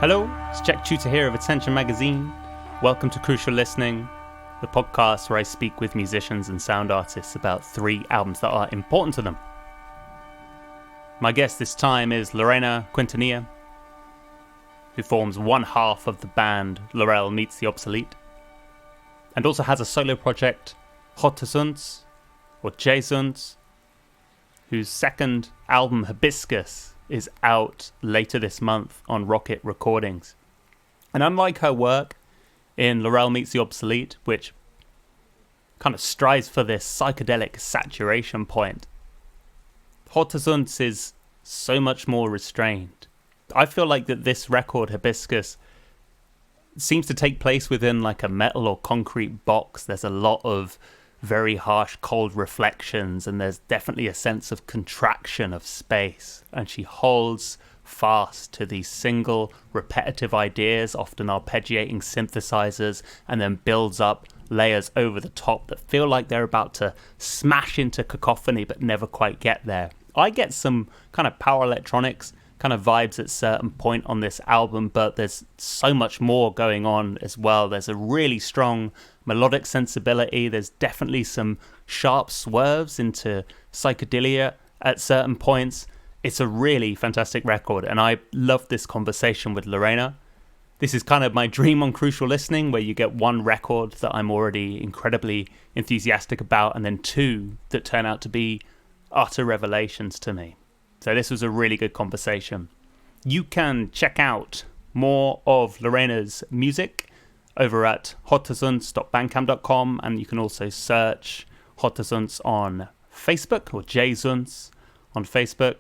Hello, it's Jack Tutor here of Attention Magazine. Welcome to Crucial Listening, the podcast where I speak with musicians and sound artists about 3 albums that are important to them. My guest this time is Lorena Quintanilla, who forms one half of the band Lorel Meets the Obsolete, and also has a solo project, Zunz, or Zunz, whose second album, Hibiscus, is out later this month on Rocket Recordings. And unlike her work in Lorel Meets the Obsolete, which kind of strives for this psychedelic saturation point, Zunz is so much more restrained. I feel like that this record, Hibiscus, seems to take place within like a metal or concrete box. There's a lot of very harsh, cold reflections, and there's definitely a sense of contraction of space. And she holds fast to these single, repetitive ideas, often arpeggiating synthesizers, and then builds up layers over the top that feel like they're about to smash into cacophony but never quite get there. I get some kind of power electronics kind of vibes at certain point on this album, but there's so much more going on as well. There's a really strong melodic sensibility. There's definitely some sharp swerves into psychedelia at certain points. It's a really fantastic record, and I love this conversation with Lorena. This is kind of my dream on Crucial Listening, where you get one record that I'm already incredibly enthusiastic about, and then 2 that turn out to be utter revelations to me. So this was a really good conversation. You can check out more of Lorena's music over at hotzunz.bandcamp.com, and you can also search Zunz on Facebook, or Zunz on Facebook.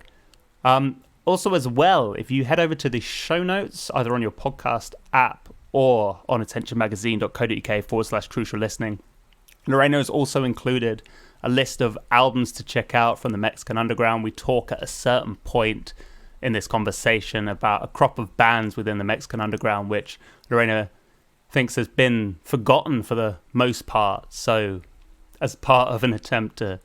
Also as well, if you head over to the show notes, either on your podcast app or on attentionmagazine.co.uk/crucial listening, Lorena has also included a list of albums to check out from the Mexican underground. We talk at a certain point in this conversation about a crop of bands within the Mexican underground, which Lorena thinks has been forgotten for the most part. So as part of an attempt to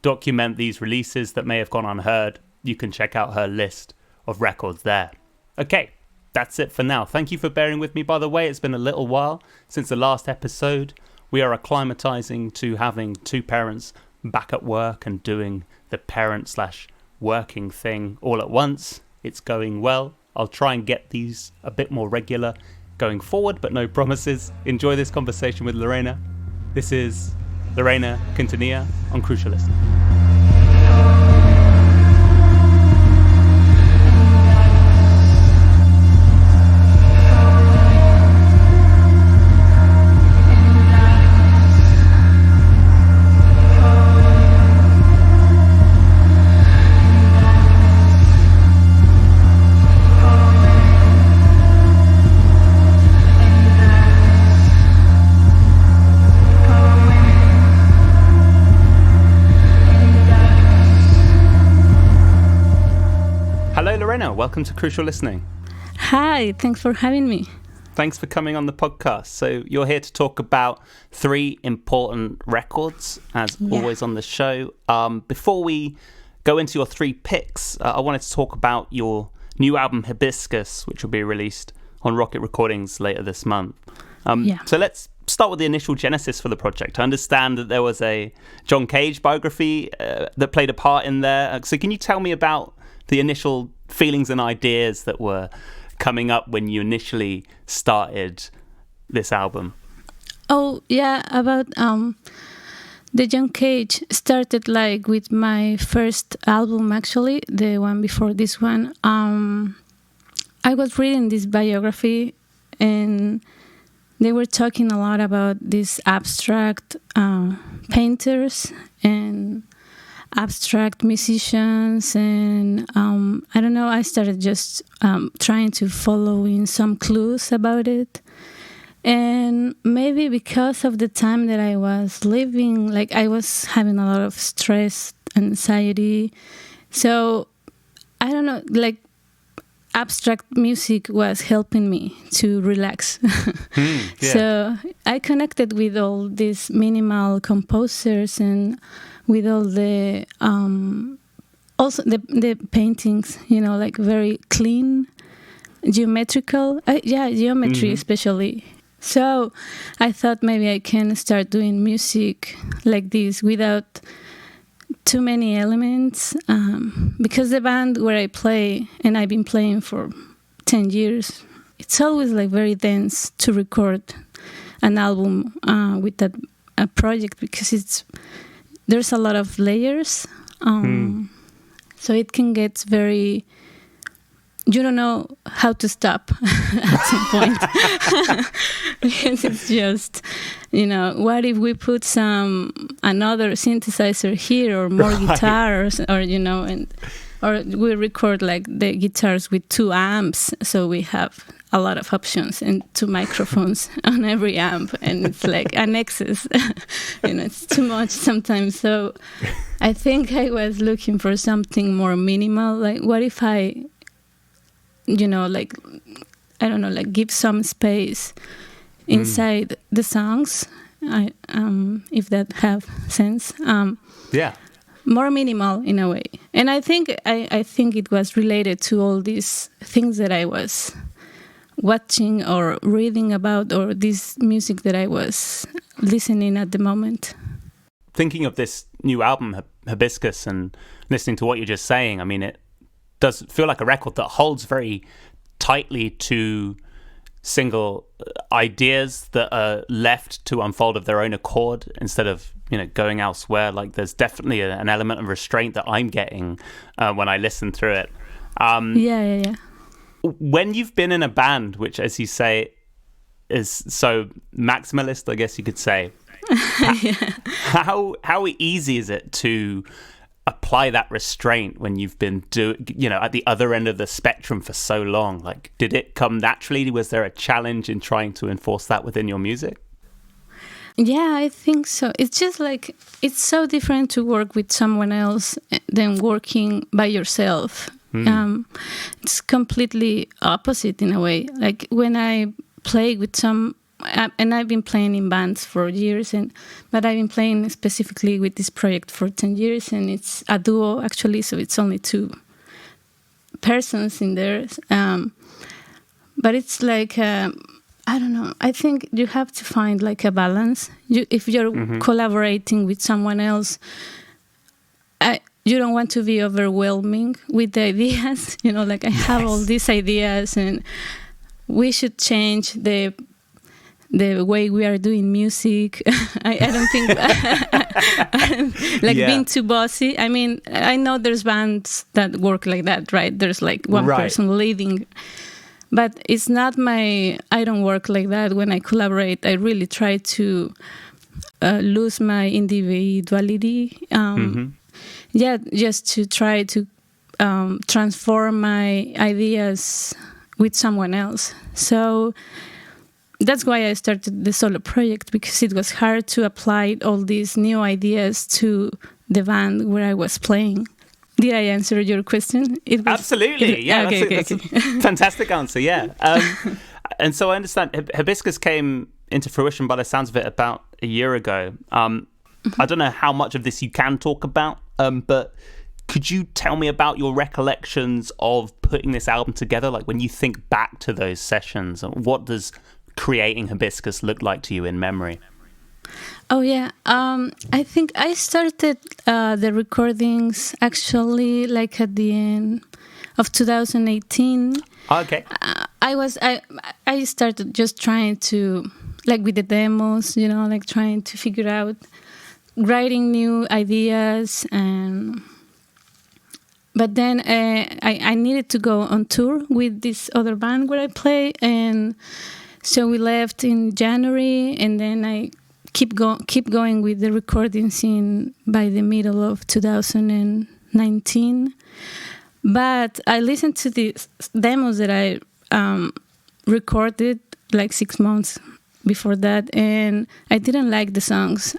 document these releases that may have gone unheard, you can check out her list of records there. Okay, that's it for now. Thank you for bearing with me, by the way. It's been a little while since the last episode. We are acclimatizing to having 2 parents back at work and doing the parent/working thing all at once. It's going well. I'll try and get these a bit more regular going forward, but no promises. Enjoy this conversation with Lorena. This is Lorena Quintanilla on Crucial Listening. Welcome to Crucial Listening. Hi, thanks for having me. Thanks for coming on the podcast. So you're here to talk about 3 important records, as always on the show. Before we go into your 3 picks, I wanted to talk about your new album, Hibiscus, which will be released on Rocket Recordings later this month. So let's start with the initial genesis for the project. I understand that there was a John Cage biography that played a part in there. So can you tell me about the initial feelings and ideas that were coming up when you initially started this album? Oh, yeah, about the John Cage started like with my first album, actually, the one before this one. I was reading this biography, and they were talking a lot about these abstract painters and abstract musicians, and I don't know, I started just trying to follow in some clues about it. And maybe because of the time that I was living, like I was having a lot of stress, anxiety, so I don't know, like abstract music was helping me to relax. So I connected with all these minimal composers and with all the also the paintings, you know, like very clean geometry especially. So I thought maybe I can start doing music like this without too many elements, because the band where I play, and I've been playing for 10 years, it's always like very dense to record an album with that project, because there's a lot of layers, so it can get very, you don't know how to stop at some point. Because it's just, what if we put another synthesizer here, or more guitars, or or we record like the guitars with 2 amps, so we have a lot of options and 2 microphones on every amp, and it's like an excess. It's too much sometimes. So I think I was looking for something more minimal. Like, what if I, like, I don't know, like give some space inside the songs, if that have sense. More minimal in a way. And I think it was related to all these things that I was watching or reading about, or this music that I was listening at the moment. Thinking of this new album, Hibiscus, and listening to what you're just saying, I mean, it does feel like a record that holds very tightly to single ideas that are left to unfold of their own accord instead of going elsewhere. Like, there's definitely an element of restraint that I'm getting when I listen through it. When you've been in a band which, as you say, is so maximalist, I guess you could say, how easy is it to apply that restraint when you've been at the other end of the spectrum for so long? Like, did it come naturally? Was there a challenge in trying to enforce that within your music? Yeah, I think so. It's just like, it's so different to work with someone else than working by yourself. It's completely opposite in a way. Like, when I play with and I've been playing in bands for years, but I've been playing specifically with this project for 10 years, and it's a duo actually, so it's only 2 persons in there. But it's like, I don't know, I think you have to find like a balance. If you're collaborating with someone else, you don't want to be overwhelming with the ideas. Like, I have all these ideas, and we should change the way we are doing music. I don't think being too bossy. I mean, I know there's bands that work like that, right? There's like one person leading, but it's not I don't work like that. When I collaborate, I really try to lose my individuality. Just to try to transform my ideas with someone else. So that's why I started the solo project, because it was hard to apply all these new ideas to the band where I was playing. Did I answer your question? Absolutely, yeah. That's a fantastic answer, yeah. And so I understand Hibiscus came into fruition, by the sounds of it, about a year ago. I don't know how much of this you can talk about, but could you tell me about your recollections of putting this album together? Like, when you think back to those sessions, what does creating Hibiscus look like to you in memory? Oh, yeah. I think I started the recordings actually like at the end of 2018. Okay. I started just trying to, like, with the demos, like trying to figure out, writing new ideas. But then I needed to go on tour with this other band where I play, and so we left in January, and then I keep going with the recording scene by the middle of 2019. But I listened to the demos that I recorded like 6 months before that, and I didn't like the songs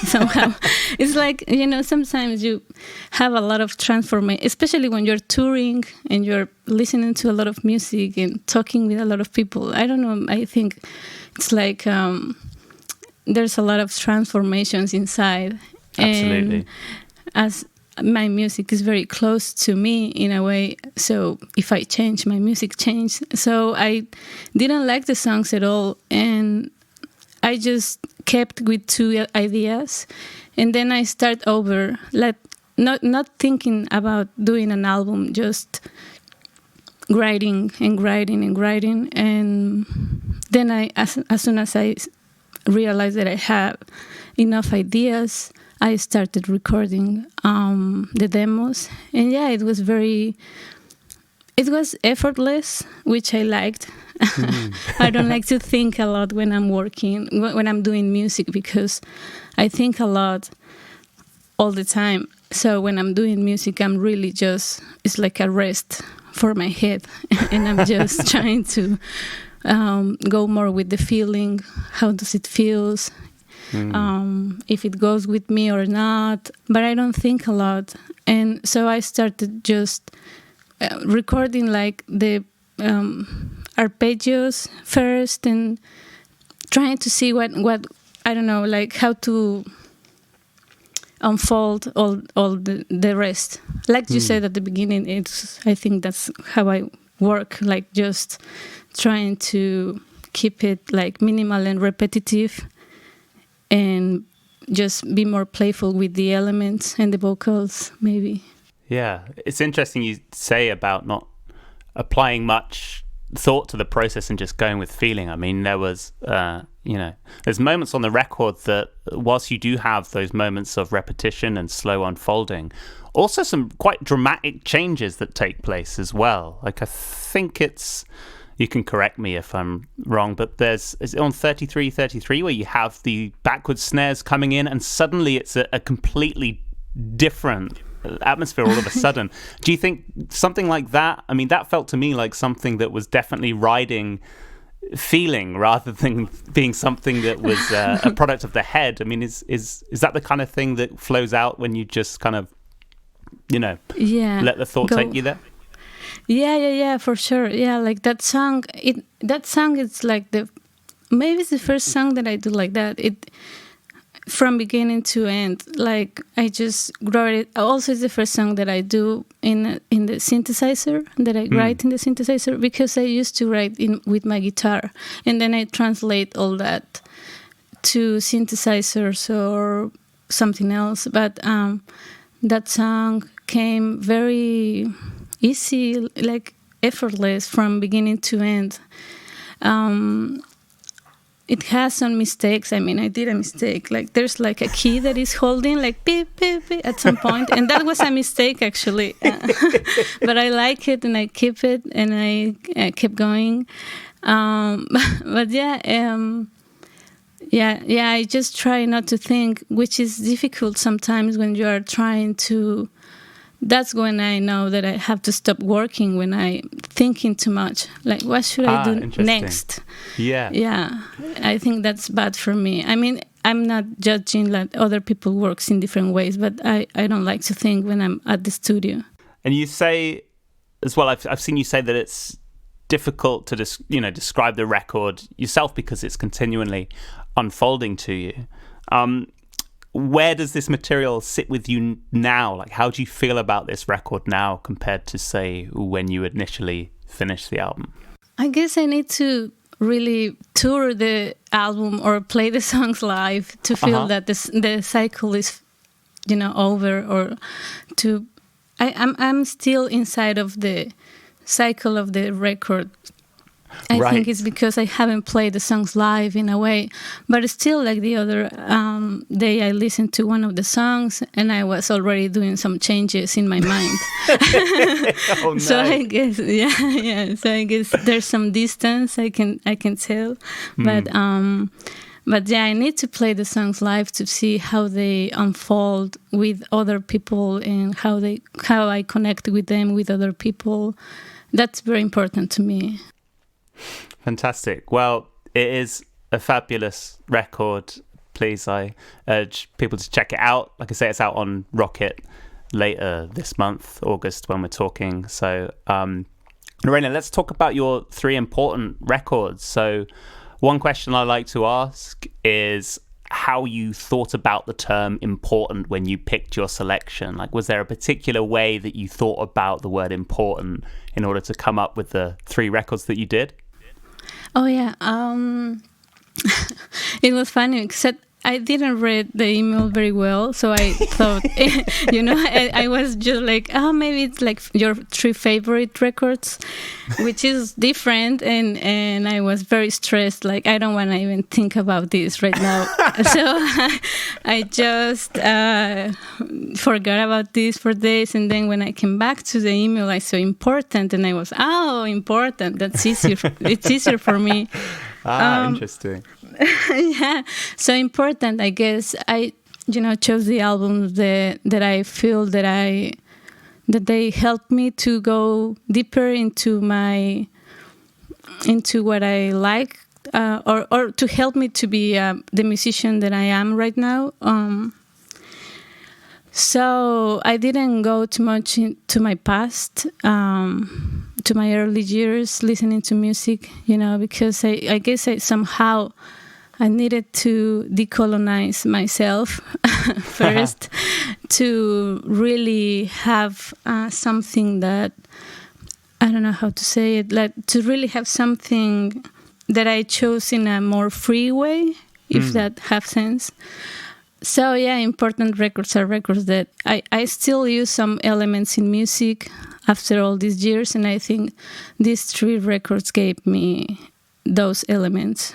somehow. It's like, sometimes you have a lot of transformation, especially when you're touring and you're listening to a lot of music and talking with a lot of people. I don't know, I think it's like there's a lot of transformations inside. Absolutely. And my music is very close to me in a way. So if I change, my music changed. So I didn't like the songs at all, and I just kept with two ideas, and then I start over, like not thinking about doing an album, just writing and writing and writing. And then as soon as I realized that I had enough ideas, I started recording the demos. And yeah, it was effortless, which I liked. I don't like to think a lot when I'm working, when I'm doing music, because I think a lot all the time. So when I'm doing music, I'm really it's like a rest for my head. And I'm just trying to go more with the feeling. How does it feel? If it goes with me or not. But I don't think a lot. And so I started just recording like the arpeggios first, and trying to see what I don't know, like how to unfold all the rest. Like you said at the beginning, I think that's how I work, like just trying to keep it like minimal and repetitive, and just be more playful with the elements and the vocals, maybe. Yeah, it's interesting you say about not applying much thought to the process and just going with feeling. I mean, there was, there's moments on the record that, whilst you do have those moments of repetition and slow unfolding, also some quite dramatic changes that take place as well. Like, I think you can correct me if I'm wrong, but is it on 33 where you have the backwards snares coming in and suddenly it's a completely different atmosphere all of a sudden. Do you think something like that, I mean, that felt to me like something that was definitely riding feeling rather than being something that was a product of the head? I mean, is that the kind of thing that flows out when you just kind of, let the thought take you there? Yeah, for sure. Yeah, like that song, it's like maybe it's the first song that I do like that. It from beginning to end, like I just wrote it. Also, it's the first song that I do in the synthesizer, that I write in the synthesizer, because I used to write with my guitar, and then I translate all that to synthesizers or something else. But that song came very easy, like effortless from beginning to end. It has some mistakes. I mean, I did a mistake. Like, there's like a key that is holding like beep, beep, beep at some point. And that was a mistake, actually. But I like it, and I keep it, and I keep going. But I just try not to think, which is difficult sometimes when you are trying to. That's when I know that I have to stop working, when I'm thinking too much. Like, what should I do next? Yeah. I think that's bad for me. I mean, I'm not judging like other people works in different ways, but I don't like to think when I'm at the studio. And you say as well, I've seen you say that it's difficult to describe the record yourself because it's continually unfolding to you. Where does this material sit with you now? Like, how do you feel about this record now compared to, say, when you initially finished the album? I guess I need to really tour the album or play the songs live to feel that the cycle is, over, or to. I'm still inside of the cycle of the record. I think it's because I haven't played the songs live in a way. But still, like the other day, I listened to one of the songs and I was already doing some changes in my mind. Oh, no. So I guess, So I guess there's some distance, I can tell. But I need to play the songs live to see how they unfold with other people, and how I connect with them, with other people. That's very important to me. Fantastic. Well, it is a fabulous record. Please, I urge people to check it out. Like I say, it's out on Rocket later this month, August, when we're talking. So, Lorena, let's talk about your 3 important records. So, one question I like to ask is, how you thought about the term important when you picked your selection. Like, was there a particular way that you thought about the word important in order to come up with the 3 records that you did? Oh, yeah. It was funny, except I didn't read the email very well, so I thought, I was just like, oh, maybe it's like your 3 favorite records, which is different, and I was very stressed, like, I don't want to even think about this right now. So I just forgot about this for days, and then when I came back to the email, I saw important, and I was, important, that's easier. It's easier for me. Interesting. Yeah, so important. I guess I, chose the albums that I feel that they helped me to go deeper into what I like, or to help me to be the musician that I am right now. So I didn't go too much into my past, to my early years listening to music, because I guess somehow I needed to decolonize myself first to really have something that, I don't know how to say it, like to really have something that I chose in a more free way, if that has sense. So yeah, important records are records that I still use some elements in music after all these years, and I think these 3 records gave me those elements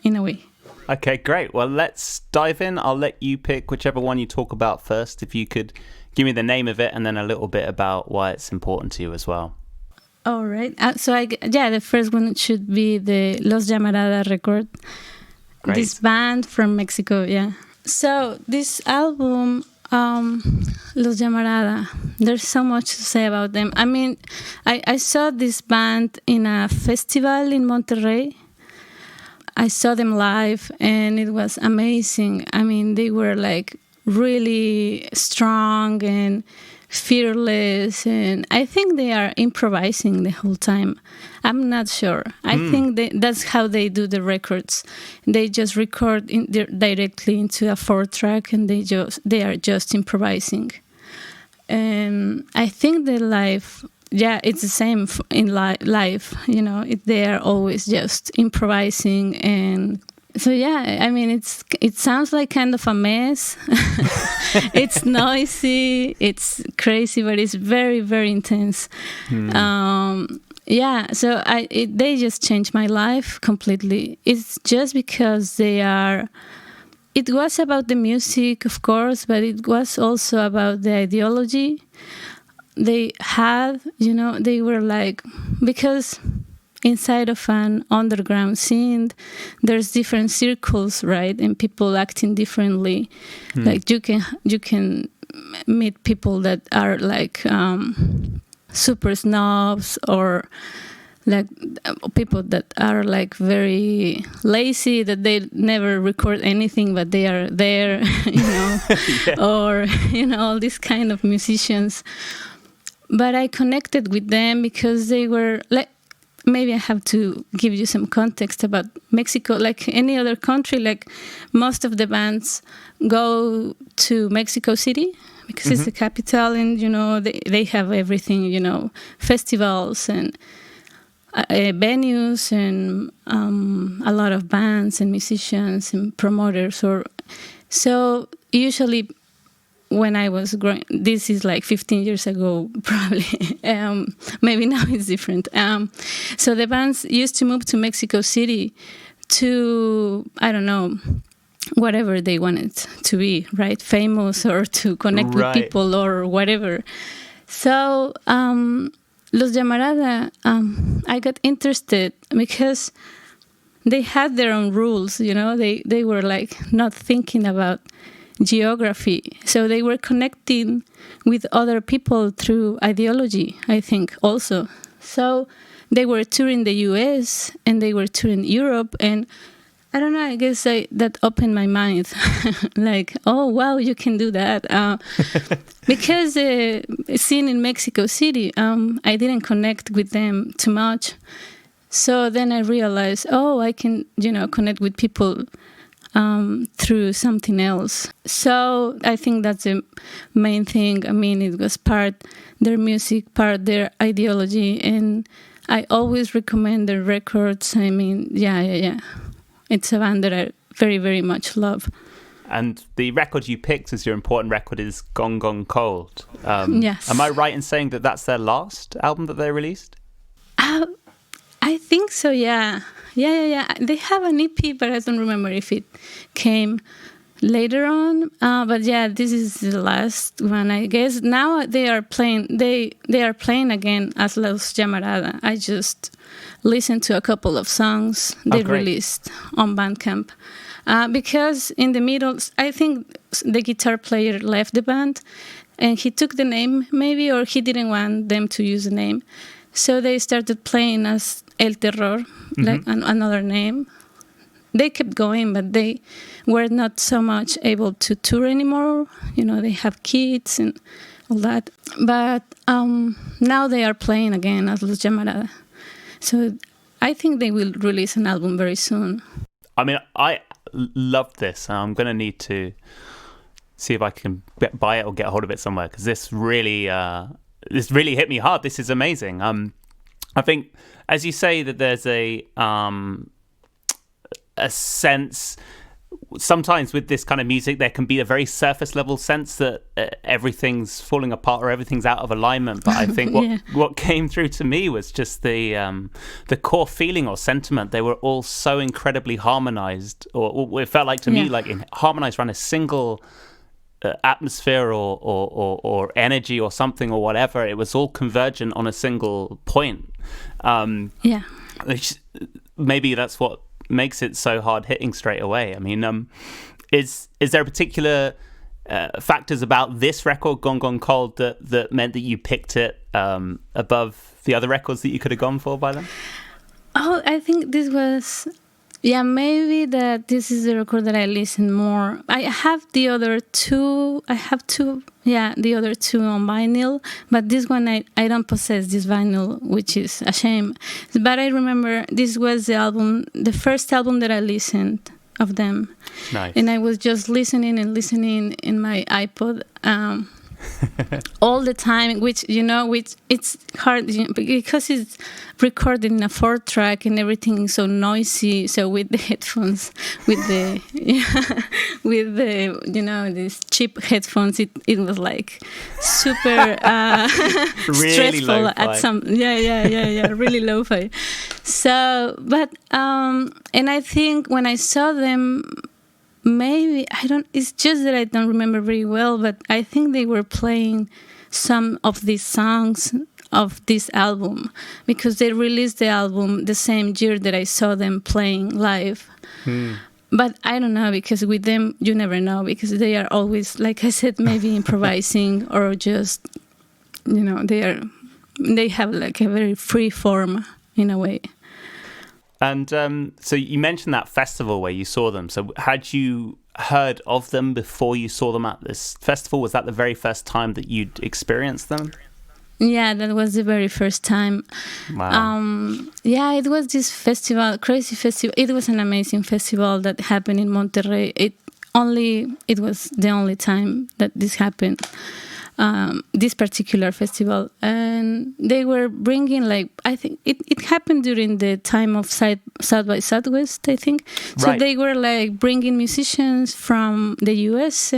in a way. Okay, great. Well, let's dive in. I'll let you pick whichever one you talk about first. If you could give me the name of it and then a little bit about why it's important to you as well. All right. The first one should be the Los Llamarada record. Great. This band from Mexico, yeah. So this album, Los Llamarada, there's so much to say about them. I mean, I saw this band in a festival in Monterrey. I saw them live and it was amazing. I mean, they were like really strong and fearless, and I think they are improvising the whole time. I'm not sure. I think that's how they do the records. They just record directly into a 4-track, and they are just improvising. And I think the live, it's the same in live. They are always just improvising. And so I mean, it sounds like kind of a mess. It's noisy, it's crazy, but it's very, very intense. So they just changed my life completely. It's just because it was about the music, of course, but it was also about the ideology they had. They were like, because inside of an underground scene, there's different circles, right? And people acting differently. Like you can meet people that are like super snobs, or like people that are like very lazy, that they never record anything, but they are there, or all these kind of musicians. But I connected with them because they were like, maybe I have to give you some context about Mexico. Like any other country, like most of the bands go to Mexico City because it's the capital, and they have everything, festivals and venues, and a lot of bands and musicians and promoters. So usually when I was growing, this is like 15 years ago, probably. Maybe now it's different. So the bands used to move to Mexico City to, I don't know, whatever they wanted to be, right? Famous, or to connect with people, or whatever. So Los Llamarada, I got interested because they had their own rules, They were like not thinking about geography. So they were connecting with other people through ideology, I think, also. So they were touring the US and they were touring Europe, and I don't know, I guess that opened my mind. Like, oh, wow, you can do that. Because scene in Mexico City, I didn't connect with them too much. So then I realized, I can, connect with people through something else. So I think that's the main thing. I mean, it was part their music, part their ideology, and I always recommend their records. I mean, yeah. It's a band that I very, very much love. And the record you picked as your important record is Gone Gone Cold. Yes. Am I right in saying that that's their last album that they released? I think so, yeah. Yeah. They have an EP, but I don't remember if it came later on. But yeah, this is the last one, I guess. Now they are playing. They are playing again as Los Llamarada. I just listened to a couple of songs they released on Bandcamp. Because in the middle, I think the guitar player left the band, and he took the name maybe, or he didn't want them to use the name. So they started playing as El Terror, like another name. They kept going, but they were not so much able to tour anymore. You know, they have kids and all that. But now they are playing again as Los Llamarada. So I think they will release an album very soon. I mean, I love this. I'm going to need to see if I can buy it or get a hold of it somewhere, because this really hit me hard. This is amazing. I think, as you say, that there's a sense sometimes with this kind of music, there can be a very surface level sense that everything's falling apart or everything's out of alignment. But I think what came through to me was just the core feeling or sentiment. They were all so incredibly harmonized, or it felt like to me like harmonized around a single atmosphere or energy or something or whatever. It was all convergent on a single point. Which maybe that's what makes it so hard hitting straight away. I mean, is there a particular factors about this record, Gone Gone Cold, that meant that you picked it above the other records that you could have gone for by then? Oh, I think this was, maybe that this is the record that I listen more. I have the other two. The other two on vinyl, but this one I don't possess this vinyl, which is a shame. But I remember this was the first album that I listened of them. Nice. And I was just listening in my iPod all the time, which it's hard because it's recorded in a 4-track and everything is so noisy. So with the headphones, with the these cheap headphones, it was like super really stressful lo-fi. at some really lo-fi. So, but and I think when I saw them, maybe it's just that I don't remember very well, but I think they were playing some of these songs of this album because they released the album the same year that I saw them playing live. But I don't know, because with them you never know, because they are always, like I said, maybe improvising or just they have like a very free form in a way. And so you mentioned that festival where you saw them. So had you heard of them before you saw them at this festival? Was that the very first time that you'd experienced them? Yeah, that was the very first time. Wow. It was this festival, crazy festival. It was an amazing festival that happened in Monterrey. It was the only time that this happened. This particular festival, and they were bringing, like, I think it happened during the time of South by Southwest, I think. So They were like bringing musicians from the US,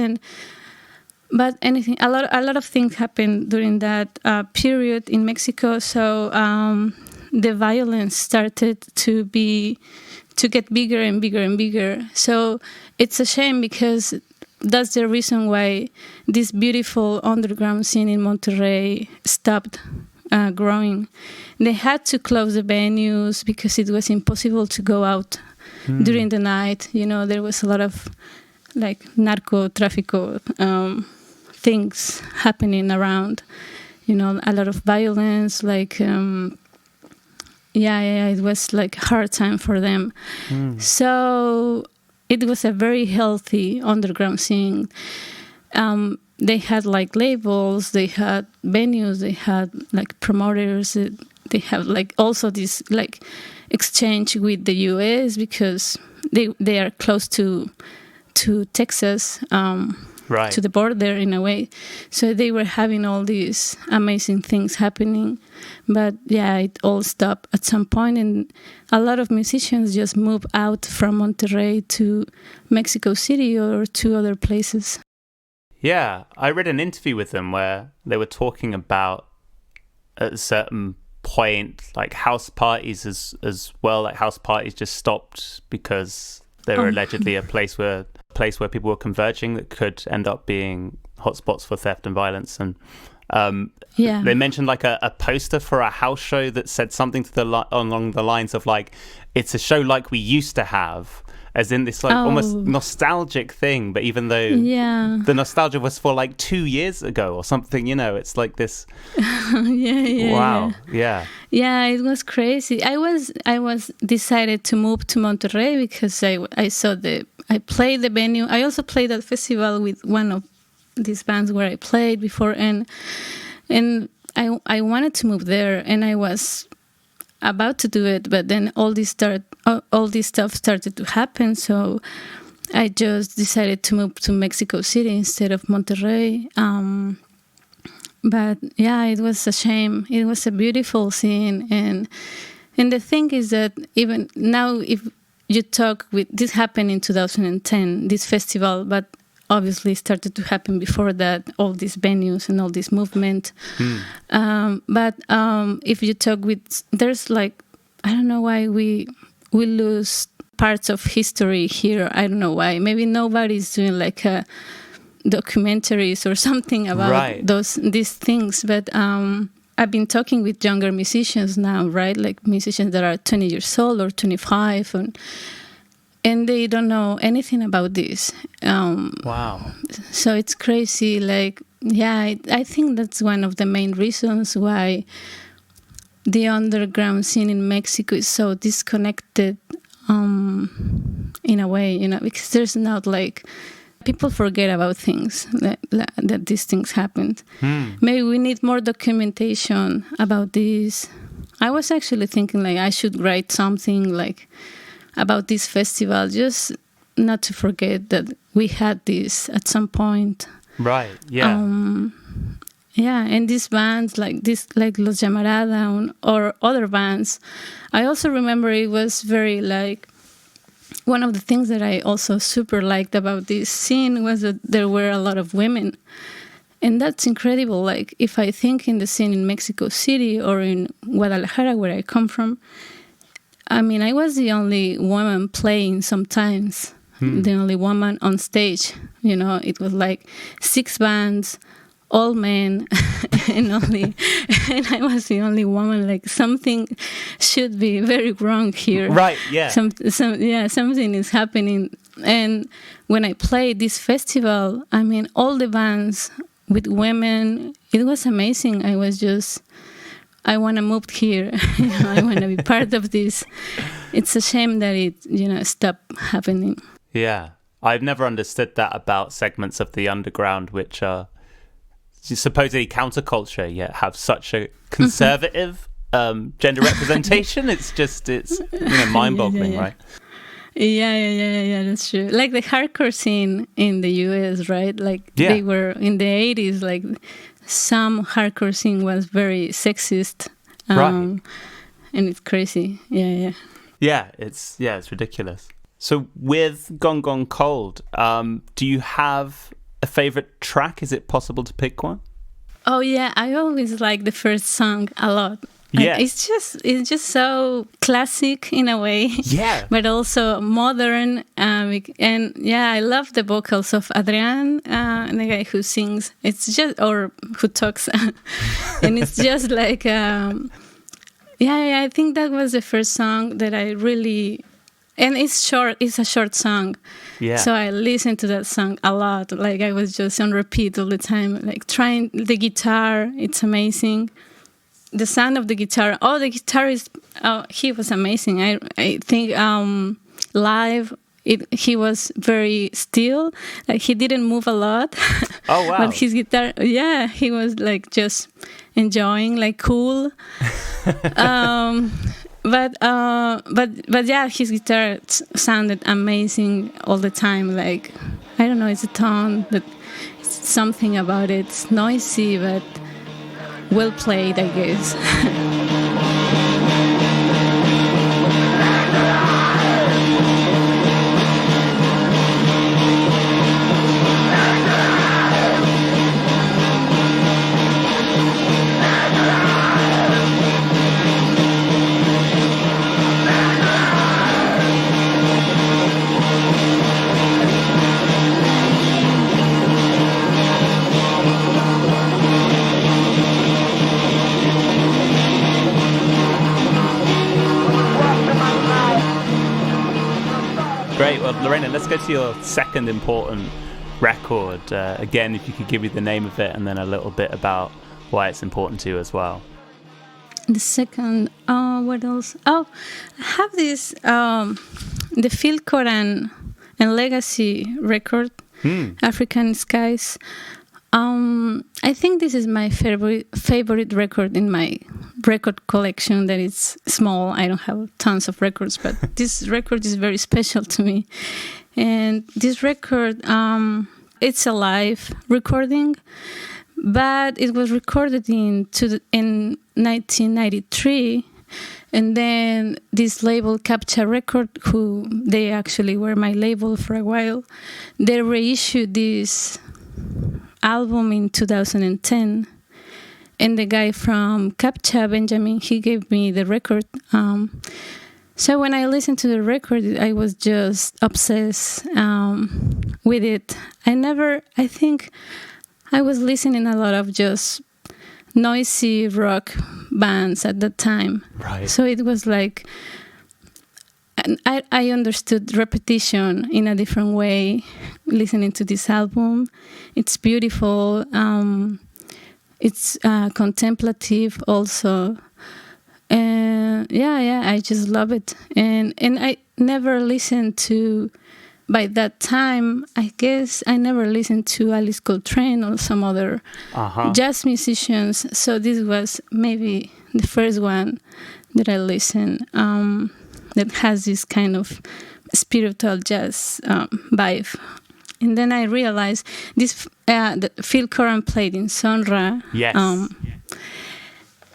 but a lot of things happened during that period in Mexico. So the violence started to get bigger and bigger and bigger. So it's a shame, because that's the reason why this beautiful underground scene in Monterrey stopped growing. They had to close the venues because it was impossible to go out during the night. There was a lot of like narco-traffico things happening around. A lot of violence. Like, it was like a hard time for them. So it was a very healthy underground scene. They had like labels, they had venues, they had like promoters. they have like also this like exchange with the US because they are close to Texas, right, to the border in a way. So they were having all these amazing things happening. But yeah, it all stopped at some point, and a lot of musicians just moved out from Monterrey to Mexico City or to other places. Yeah, I read an interview with them where they were talking about at a certain point, like house parties as well. Like house parties just stopped because they were allegedly a place where people were converging that could end up being hotspots for theft and violence. And they mentioned like a poster for a house show that said something to along the lines of like, it's a show like we used to have, as in this like almost nostalgic thing. But even though the nostalgia was for like 2 years ago or something, you know, it's like this. Wow. Yeah, it was crazy. I was decided to move to Monterrey because I played the venue. I also played at festival with one of these bands where I played before, and I wanted to move there, and I was about to do it, but then all this stuff started to happen, so I just decided to move to Mexico City instead of Monterrey. But yeah, it was a shame. It was a beautiful scene, and the thing is that even now, if you talk with this happened in 2010, this festival, but obviously started to happen before that, all these venues and all this movement. But if you talk with, there's like, I don't know why we lose parts of history here. I don't know why. Maybe nobody's doing like documentaries or something about these things. But I've been talking with younger musicians now, right? Like musicians that are 20 years old or 25, and they don't know anything about this. Wow. So it's crazy. Like, yeah, I think that's one of the main reasons why the underground scene in Mexico is so disconnected, in a way, you know, because there's not like, people forget about things, that these things happened. Maybe we need more documentation about this. I was actually thinking like I should write something like about this festival, just not to forget that we had this at some point. Right, yeah. And these bands like Los Llamarada or other bands, I also remember it was very like, one of the things that I also super liked about this scene was that there were a lot of women. And that's incredible. Like, if I think in the scene in Mexico City or in Guadalajara, where I come from, I mean, I was the only woman playing sometimes, the only woman on stage. You know, it was like 6 bands, all men, and I was the only woman. Like, something should be very wrong here. Right, yeah. Something is happening. And when I played this festival, I mean, all the bands with women, it was amazing. I want to move here. I want to be part of this. It's a shame that it, stopped happening. Yeah. I've never understood that about segments of the underground, which are supposedly counterculture, yet have such a conservative gender representation. It's mind-boggling, right? Yeah, that's true. Like the hardcore scene in the US, right? Like they were in the 80s, like some hardcore scene was very sexist. Right. And it's crazy. Yeah. Yeah, it's ridiculous. So with Gone Gone Cold, do you have a favorite track? Is it possible to pick one? Oh yeah, I always like the first song a lot. Yeah, it's just so classic in a way. Yeah, but also modern. And yeah, I love the vocals of Adrian, the guy who sings. It's just or who talks, and it's just like I think that was the first song that I really. And it's short. It's a short song. Yeah. So I listened to that song a lot. Like I was just on repeat all the time. Like trying the guitar. It's amazing. The sound of the guitar. Oh, the guitarist. Oh, he was amazing. I think live. He was very still. Like he didn't move a lot. Oh wow. But his guitar. Yeah, he was like just enjoying, like cool. But yeah, his guitar sounded amazing all the time. Like, I don't know, it's a tone that it's something about it. It's noisy, but well played, I guess. Great. Well, Lorena, let's go to your second important record. Again, if you could give me the name of it and then a little bit about why it's important to you as well. The second, what else? Oh, I have this, the Philcore and Legacy record, African Skies. I think this is my favorite record in my record collection. That is small. I don't have tons of records, but this record is very special to me. And this record, it's a live recording, but it was recorded in 1993. And then this label, Captcha Record, who they actually were my label for a while, they reissued this album in 2010, and the guy from Captcha, Benjamin, he gave me the record. So when I listened to the record, I was just obsessed with it. I think I was listening a lot of just noisy rock bands at that time. Right. So it was like, and I understood repetition in a different way listening to this album. It's beautiful. It's contemplative also. And yeah, I just love it. And I never listened to, by that time, I guess I never listened to Alice Coltrane or some other jazz musicians. So this was maybe the first one that I listened. That has this kind of spiritual jazz vibe. And then I realized this that Phil Curran played in Sonra. Yes.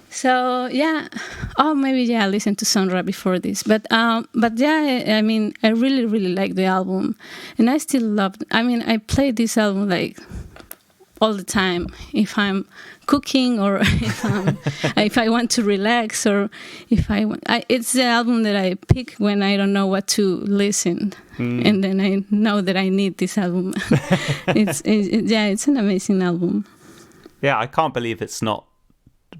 So yeah, maybe I listened to Sonra before this, but yeah, I mean, I really like the album, and I still love. I mean, I play this album like all the time if I'm cooking or if I want to relax, or if it's the album that I pick when I don't know what to listen, and then I know that I need this album. It's an amazing album. Yeah, I can't believe it's not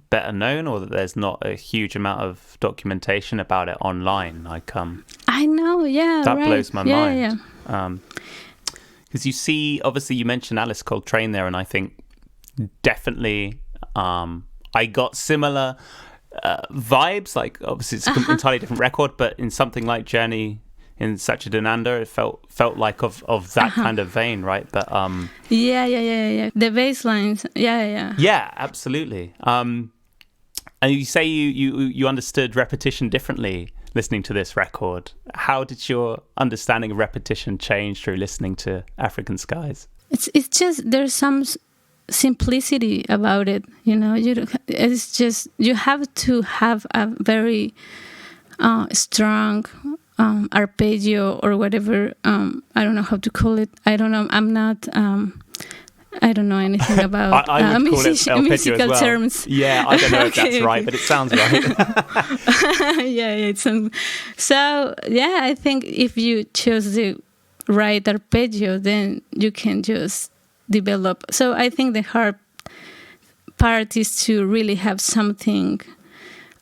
better known, or that there's not a huge amount of documentation about it online. Like, I know, yeah, that right. blows my mind. Yeah. Because you see, obviously, you mentioned Alice Coltrane there, and I think definitely I got similar vibes. Like, obviously, it's an entirely different record, but in something like Journey in Satchidananda, it felt like of that kind of vein, right? But yeah. The bass lines, yeah. Yeah, absolutely. And you say you understood repetition differently listening to this record. How did your understanding of repetition change through listening to African Skies? It's just there's some simplicity about it, you know. It's just you have to have a very strong arpeggio or whatever. I don't know how to call it. I don't know. I'm not. I don't know anything about I would call it musical as well. terms. Yeah, I don't know if that's right, but it sounds right. So yeah, I think if you choose the right arpeggio, then you can just develop. So I think the hard part is to really have something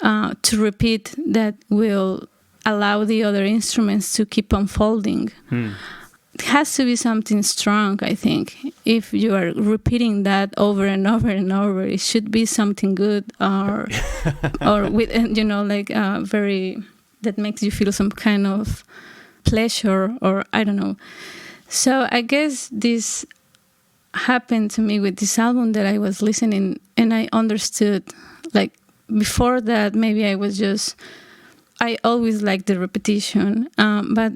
to repeat that will allow the other instruments to keep unfolding. It has to be something strong, I think. If you are repeating that over and over and over, it should be something good, or with, you know, like very, that makes you feel some kind of pleasure, or I don't know. So I guess this happened to me with this album, that I was listening I understood, like before that, maybe I always liked the repetition, but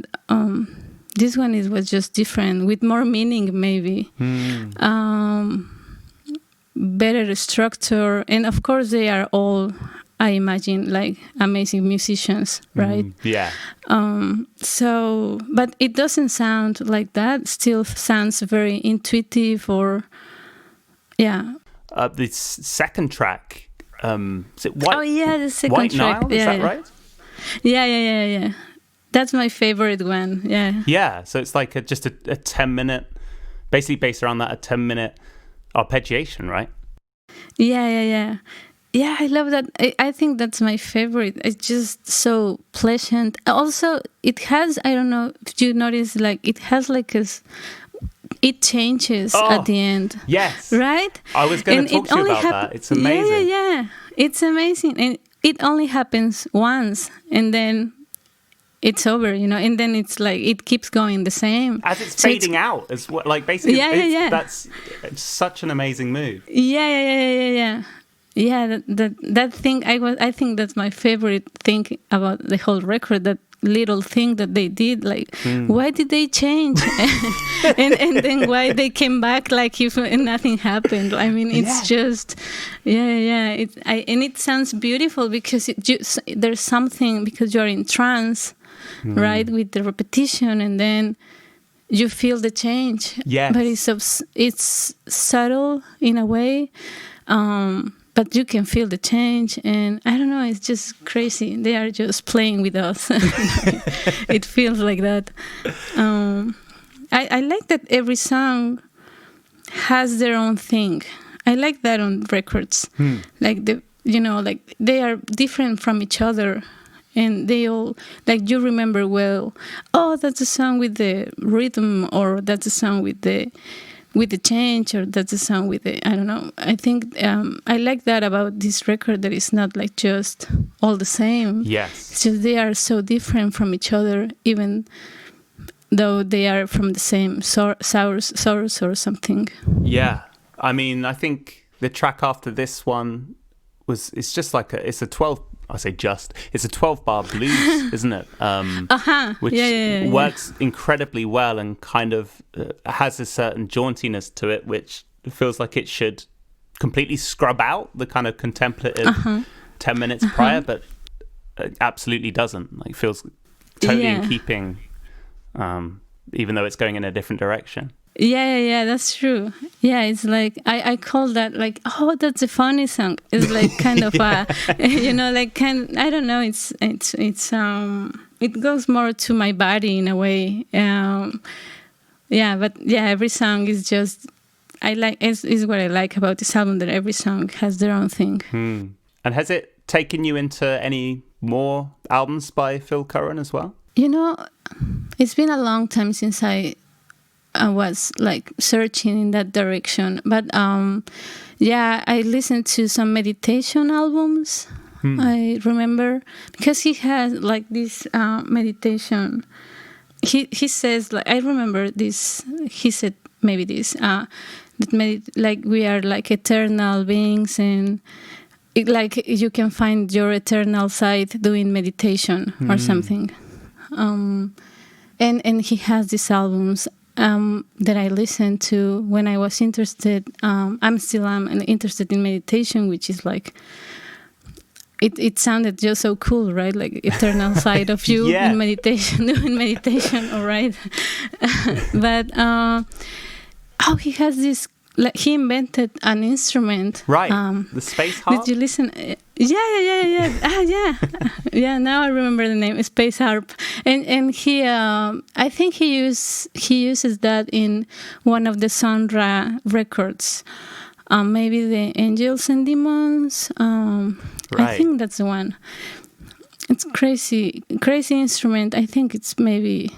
this one was just different, with more meaning maybe, better structure, and of course they are all, I imagine, like amazing musicians, right? Yeah. So, but it doesn't sound like that. Still sounds very intuitive, or yeah. The second track, is it White? Oh yeah, the second White track. Nile, is that right? Yeah. That's my favorite one. Yeah. Yeah. So it's like just a 10-minute, basically based around that, a 10-minute arpeggiation, right? Yeah. Yeah, I love that. I think that's my favorite. It's just so pleasant. Also, it has, I don't know if you notice, like it has like it changes at the end. Yes. Right? I was going to talk to you about that. It's amazing. Yeah. It's amazing. And it only happens once, and then it's over, and then it's like it keeps going the same. As it's fading out, as well, like basically, It's such an amazing move. Yeah. Yeah, that thing, I think that's my favorite thing about the whole record, that little thing that they did, like why did they change? and then why they came back like if nothing happened. I mean, it's just and it sounds beautiful because there's something, because you're in trance, right, with the repetition, and then you feel the change. Yes. But it's subtle in a way, but you can feel the change, and I don't know, it's just crazy. They are just playing with us. It feels like that. I like that every song has their own thing. I like that on records. Like like they are different from each other, and they all, like, you remember, well, oh, that's a song with the rhythm, or that's a song with the change, or that's a song with the, I don't know. I think I like that about this record, that it's not like just all the same. Yes. It's just they are so different from each other, even though they are from the same source or something. Yeah. I mean, I think the track after this one it's just like it's a 12, I say just, it's a 12-bar blues, isn't it? Which works incredibly well, and kind of has a certain jauntiness to it, which feels like it should completely scrub out the kind of contemplative 10 minutes prior, but it absolutely doesn't. Like, feels totally in keeping, even though it's going in a different direction. Yeah, that's true. Yeah, it's like I call that like, oh, that's a funny song. It's like kind of a, like I don't know. It's it goes more to my body in a way. But every song is just, I like, is what I like about this album, that every song has their own thing. And has it taken you into any more albums by Phil Curran as well? It's been a long time since I was like searching in that direction, but I listened to some meditation albums. I remember, because he has like this meditation. He says, like, I remember this. He said maybe this that like we are like eternal beings, and like you can find your eternal side doing meditation or something. And he has these albums that I listened to when I was interested. I'm still interested in meditation, which is like, it sounded just so cool, right? Like eternal side of you in meditation, doing meditation, all right. But he has this, like, he invented an instrument, right? The space harp. Did you listen? Yeah. Now I remember the name, Space Harp, and he, I think he uses that in one of the Sonra records, maybe the Angels and Demons. Right. I think that's the one. It's crazy instrument. I think it's maybe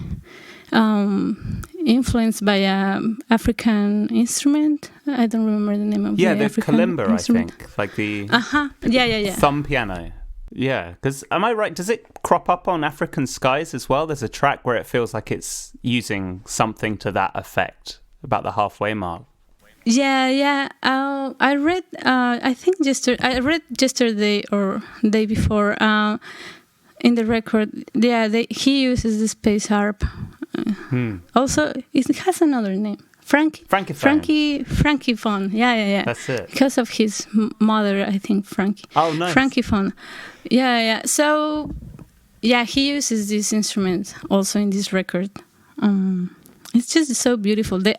influenced by an African instrument. I don't remember the name of the African kalimba, instrument. I think, like the thumb piano. Yeah, because am I right? Does it crop up on African Skies as well? There's a track where it feels like it's using something to that effect about the halfway mark. Yeah. I read. I think I read yesterday or day before. In the record, yeah, he uses the space harp. Also, it has another name. Frankie-phone. Yeah. That's it. Because of his mother, I think Frankie. Oh, nice. Frankie-phone. Yeah. So, yeah, he uses this instrument also in this record. It's just so beautiful. The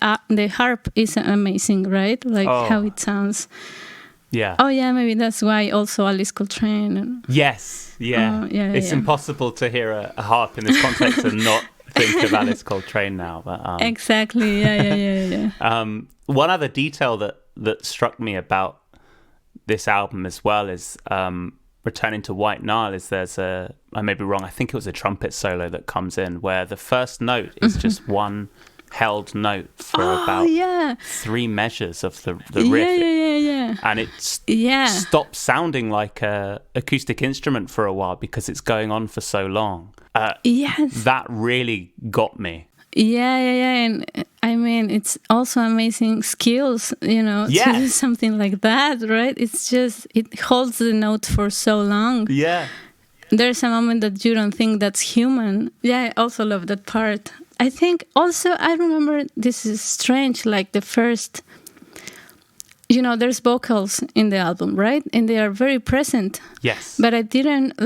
harp is amazing, right? Like how it sounds. Yeah. Oh, yeah, maybe that's why also Alice Coltrane. Yes, yeah. It's impossible to hear a harp in this context and not think of Alice Coltrane now. But, exactly, yeah. One other detail that struck me about this album as well is returning to White Nile is I may be wrong, I think it was a trumpet solo that comes in where the first note is just one held note for about 3 measures of the riff. Yeah. And it stops sounding like a acoustic instrument for a while because it's going on for so long. That really got me. Yeah. And I mean, it's also amazing skills, to do something like that, right? It's just, it holds the note for so long. Yeah. There's a moment that you don't think that's human. Yeah, I also love that part. I think also, I remember, this is strange, like the first, there's vocals in the album, right? And they are very present. Yes. But I didn't,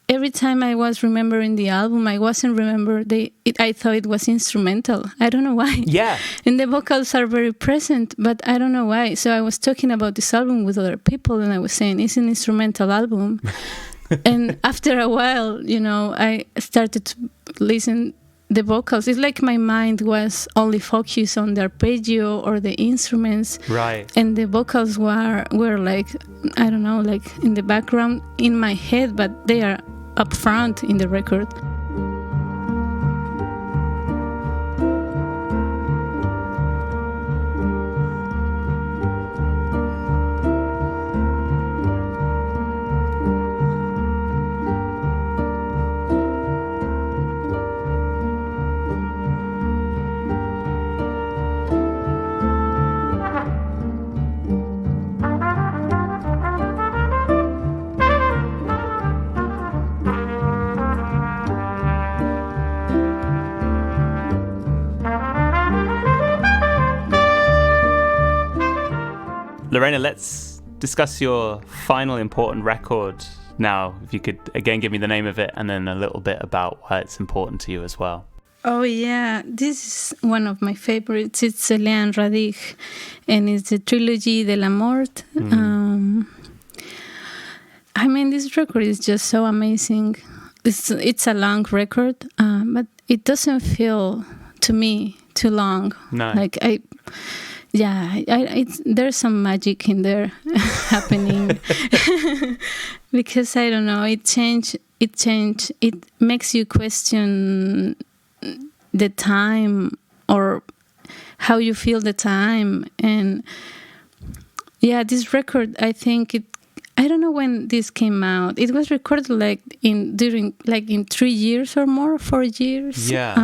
every time I was remembering the album, I wasn't remember I thought it was instrumental. I don't know why. Yeah. And the vocals are very present, but I don't know why. So I was talking about this album with other people and I was saying, it's an instrumental album. And after a while, I started to listen the vocals. It's like my mind was only focused on the arpeggio or the instruments. Right. And the vocals were like, I don't know, like in the background in my head, but they are up front in the record. Lorena, let's discuss your final important record now. If you could again give me the name of it and then a little bit about why it's important to you as well. Oh yeah, this is one of my favorites. It's Leanne Radig, and it's the trilogy de la Mort. I mean, this record is just so amazing. It's a long record, but it doesn't feel to me too long. No. There's some magic in there happening because I don't know. It makes you question the time or how you feel the time. And this record, I think I don't know when this came out. It was recorded in 3 years or more, 4 years. Yeah.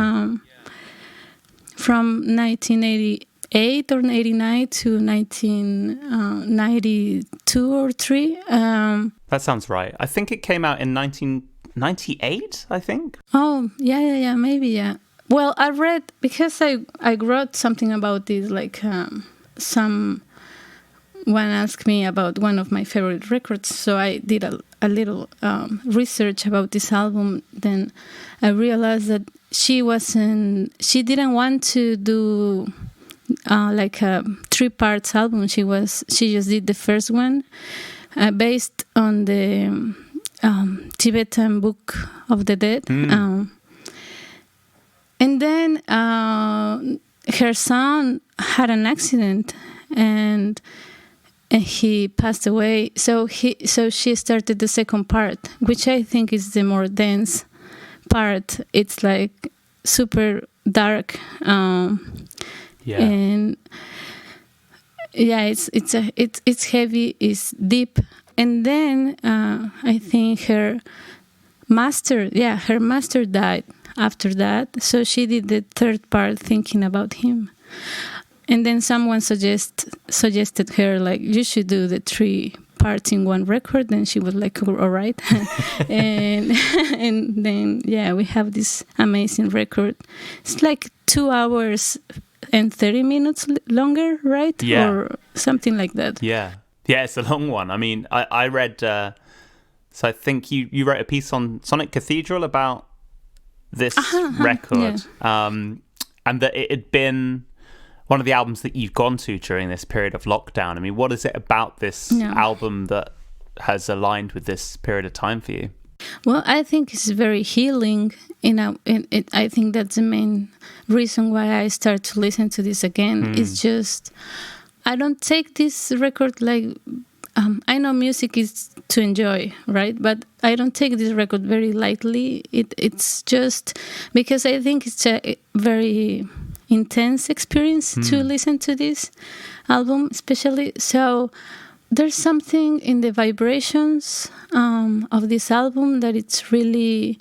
From 1988 or 89 to 1992 or 3. That sounds right. I think it came out in 1998, I think. Oh, yeah, maybe, yeah. Well, I read, because I wrote something about this, someone asked me about one of my favorite records, so I did a little research about this album. Then I realized that she didn't want to do a 3-part album. She just did the first one based on the Tibetan Book of the Dead. And then her son had an accident and he passed away. So she started the second part, which I think is the more dense part. It's super dark. And it's heavy, it's deep. And then I think her master died after that, so she did the third part thinking about him. and then someone suggested her, like, you should do the 3 parts in one record, and she was like, all right. and then we have this amazing record. It's like 2 hours and 30 minutes longer, right? Yeah. Or something like that. Yeah, it's a long one. I mean, I read, so I think you wrote a piece on Sonic Cathedral about this record, and that it had been one of the albums that you've gone to during this period of lockdown. I mean, what is it about this album that has aligned with this period of time for you? Well, I think it's very healing. I think that's the main reason why I start to listen to this again. It's just, I don't take this record like, I know music is to enjoy, right? But I don't take this record very lightly. It's just because I think it's a very intense experience to listen to this album, especially. So there's something in the vibrations of this album that it's really,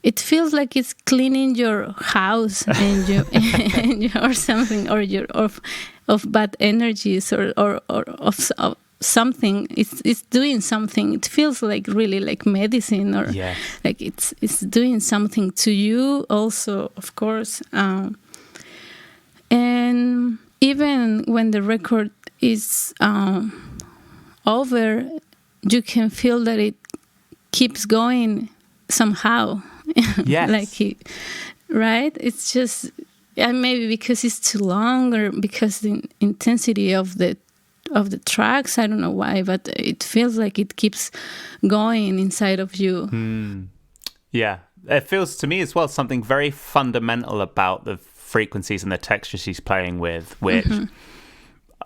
it feels like it's cleaning your house and or something, or your of bad energies or of something. It's doing something. It feels like really like medicine, or like it's doing something to you also, of course. And even when the record is over, you can feel that it keeps going somehow. Yes. Right? It's just, maybe because it's too long, or because the intensity of the tracks, I don't know why, but it feels like it keeps going inside of you. Yeah. It feels to me as well something very fundamental about the frequencies and the textures she's playing with, which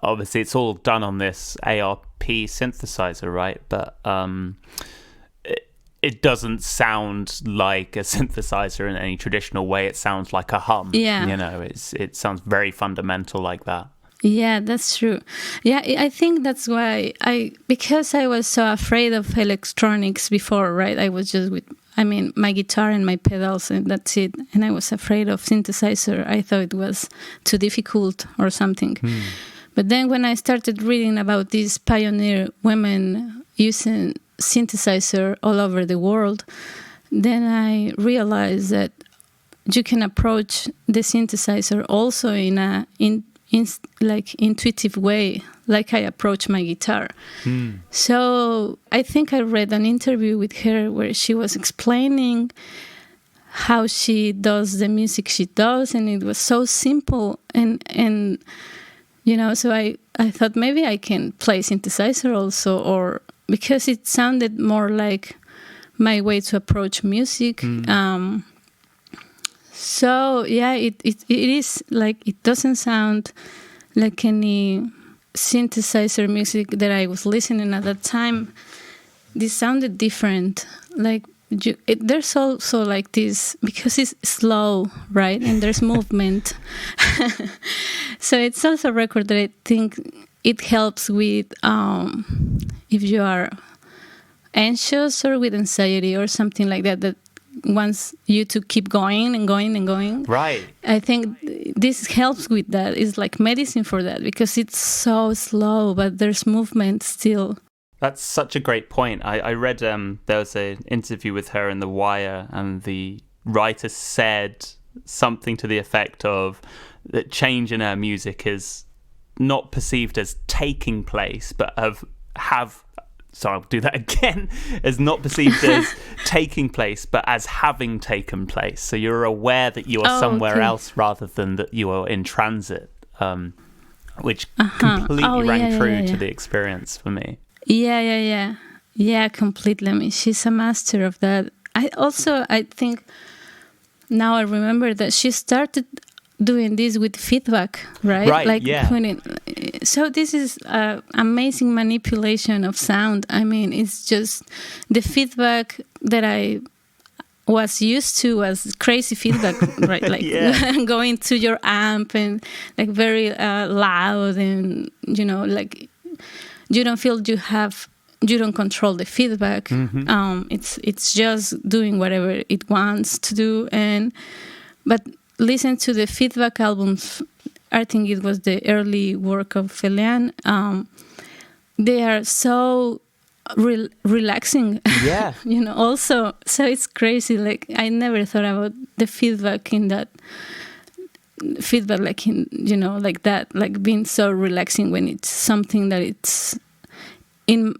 obviously it's all done on this ARP synthesizer, right? But it doesn't sound like a synthesizer in any traditional way. It sounds like a hum. Yeah. You know, it sounds very fundamental like that. Yeah, that's true. Yeah, I think that's why because I was so afraid of electronics before, right? I was just with, my guitar and my pedals, and that's it. And I was afraid of synthesizer. I thought it was too difficult or something. But then when I started reading about these pioneer women using synthesizer all over the world, then I realized that you can approach the synthesizer also in a like intuitive way, like I approach my guitar. So I think I read an interview with her where she was explaining how she does the music she does, and it was so simple, and you know, so I thought maybe I can play synthesizer also, or because it sounded more like my way to approach music. So yeah, it is like, it doesn't sound like any synthesizer music that I was listening at that time. This sounded different. Like there's also like this, because it's slow, right? And there's movement. So it's also a record that I think it helps with if you are anxious or with anxiety or something like that, that wants you to keep going and going and going. Right. I think this helps with that. It's like medicine for that, because it's so slow, but there's movement still. That's such a great point. I read there was an interview with her in The Wire, and the writer said something to the effect of that change in her music is not perceived as taking place, but so I'll do that again, is not perceived as taking place, but as having taken place. So you're aware that you are somewhere else rather than that you are in transit, which completely rang true to the experience for me. Yeah, completely. I mean, she's a master of that. I think now I remember that she started doing this with feedback, right? Right, like yeah. So this is amazing manipulation of sound. I mean, it's just the feedback that I was used to was crazy feedback, right? Like going to your amp and like very loud, and you know, like you don't feel you don't control the feedback. It's just doing whatever it wants to do, but listen to the feedback albums I think it was the early work of Felian. They are so relaxing. Yeah. Also, so it's crazy. Like, I never thought about the feedback in that. Feedback, like like that, like being so relaxing when it's something that it's in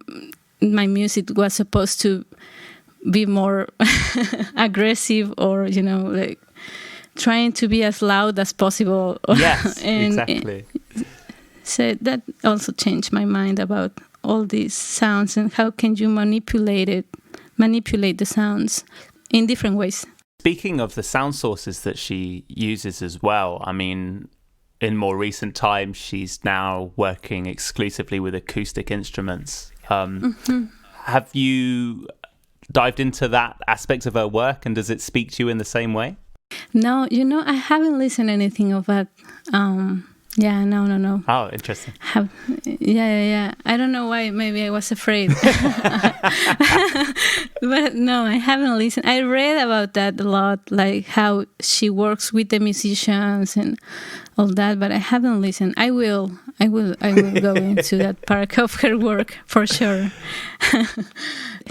my music was supposed to be more aggressive, or like trying to be as loud as possible. Yes, exactly. So that also changed my mind about all these sounds and how can you manipulate the sounds in different ways. Speaking of the sound sources that she uses as well, I mean, in more recent times, she's now working exclusively with acoustic instruments. Have you dived into that aspect of her work, and does it speak to you in the same way? No, I haven't listened to anything of that. Yeah, no. Oh, interesting. Yeah. I don't know why. Maybe I was afraid. But no, I haven't listened. I read about that a lot, like how she works with the musicians and all that, but I haven't listened. I will go into that part of her work for sure.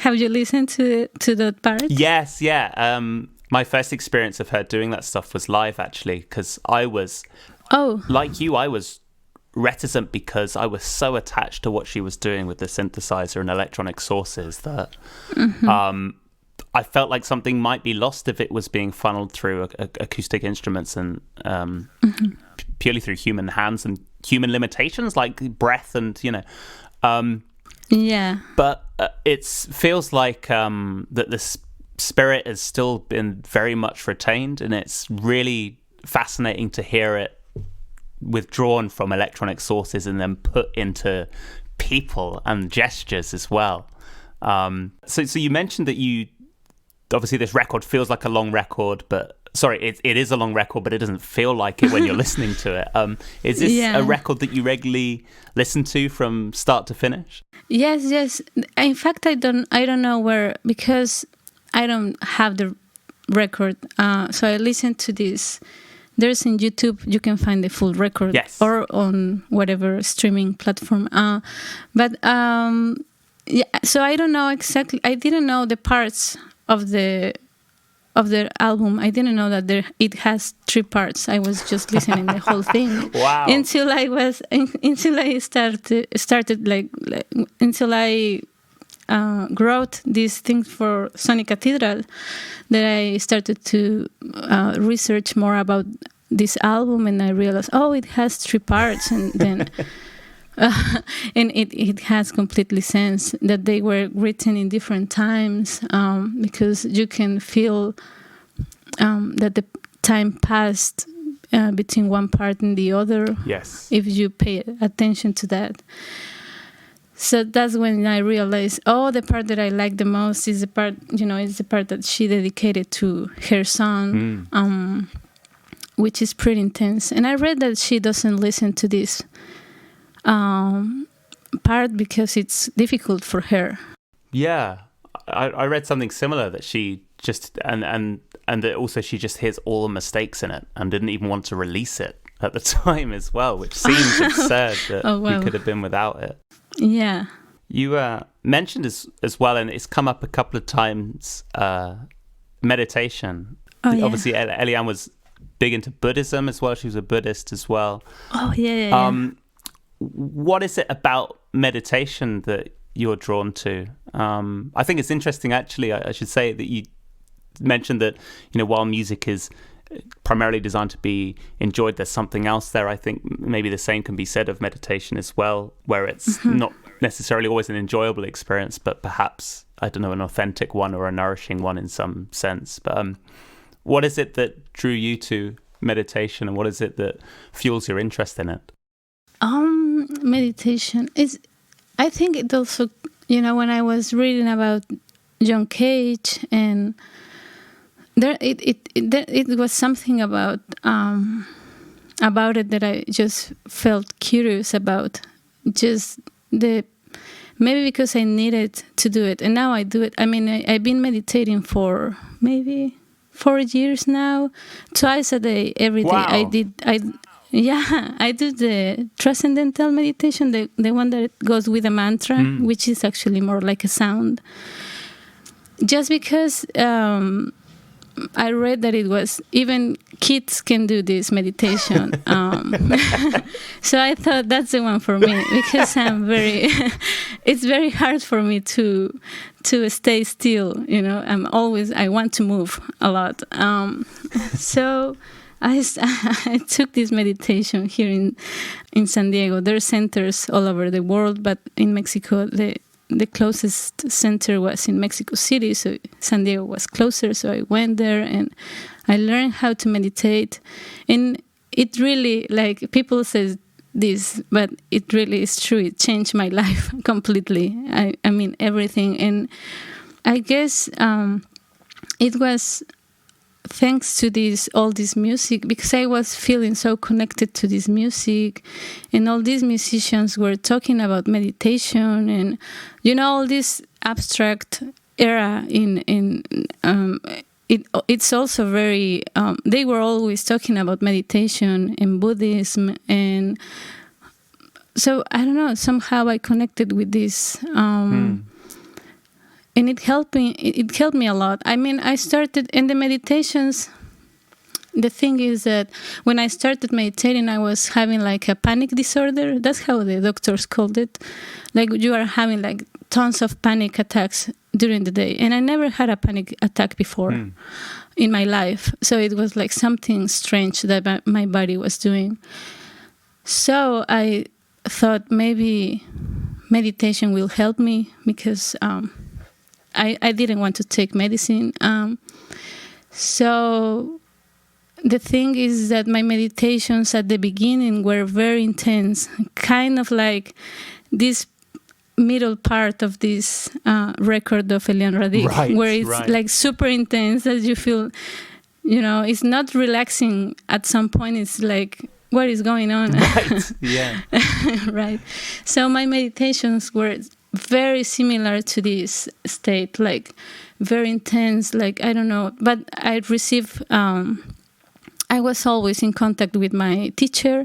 Have you listened to that part? Yes, yeah. My first experience of her doing that stuff was live, actually, because I was... like you, I was reticent because I was so attached to what she was doing with the synthesizer and electronic sources that I felt like something might be lost if it was being funneled through acoustic instruments and purely through human hands and human limitations like breath and, yeah. But it feels like that the spirit has still been very much retained, and it's really fascinating to hear it withdrawn from electronic sources and then put into people and gestures as well. So you mentioned that obviously this record feels like a long record, but it is a long record, but it doesn't feel like it when you're listening to it. Is this a record that you regularly listen to from start to finish? Yes. In fact, I don't know where, because I don't have the record. So I listen to this. There's in YouTube, you can find the full record, yes, or on whatever streaming platform. So I don't know exactly. I didn't know the parts of the album. I didn't know that it has 3 parts. I was just listening the whole thing. Wow! Until I started until I wrote these things for Sonic Cathedral, that I started to research more about this album, and I realized, it has 3 parts, and then and it has completely sense that they were written in different times, because you can feel that the time passed between one part and the other. Yes, if you pay attention to that. So that's when I realized, the part that I like the most is the part, is the part that she dedicated to her son, which is pretty intense. And I read that she doesn't listen to this part because it's difficult for her. Yeah, I read something similar, that she just and that also she just hears all the mistakes in it and didn't even want to release it at the time as well, which seems absurd that we could have been without it. Yeah. You mentioned as well, and it's come up a couple of times, meditation. Obviously, Eliane was big into Buddhism as well. She was a Buddhist as well. Oh, yeah. What is it about meditation that you're drawn to? I think it's interesting, actually. I should say that you mentioned that, while music is primarily designed to be enjoyed, there's something else there. I think maybe the same can be said of meditation as well, where it's not necessarily always an enjoyable experience, but perhaps, I don't know, an authentic one or a nourishing one in some sense. But what is it that drew you to meditation, and what is it that fuels your interest in it? Meditation is, I think it also, when I was reading about John Cage, and it was something about it that I just felt curious about. Just maybe because I needed to do it, and now I do it. I mean, I've been meditating for maybe 4 years now, twice a day, every day. Wow. Yeah, I do the transcendental meditation, the one that goes with a mantra, which is actually more like a sound. Just because I read that it was even kids can do this meditation, so I thought that's the one for me, because I'm very. It's very hard for me to stay still. I want to move a lot. So I took this meditation here in San Diego. There are centers all over the world, but in Mexico, the closest center was in Mexico City, so San Diego was closer. So I went there and I learned how to meditate. And it really, like, people say this, but it really is true. It changed my life completely. I mean, everything. And I guess it was thanks to all this music, because I was feeling so connected to this music, and all these musicians were talking about meditation, and all this abstract era it's also very they were always talking about meditation and Buddhism, and so I don't know, somehow I connected with this. And it helped me. It helped me a lot. I mean, I started in the meditations. The thing is that when I started meditating, I was having like a panic disorder. That's how the doctors called it. Like, you are having like tons of panic attacks during the day. And I never had a panic attack before in my life. So it was like something strange that my body was doing. So I thought maybe meditation will help me, because I didn't want to take medicine. So the thing is that my meditations at the beginning were very intense, kind of like this middle part of this record of Elian Radic, where it's like super intense, that you feel, it's not relaxing at some point. It's like, what is going on? Right, yeah. Right. So my meditations were very similar to this state, like very intense, like, I don't know. But I received, I was always in contact with my teacher,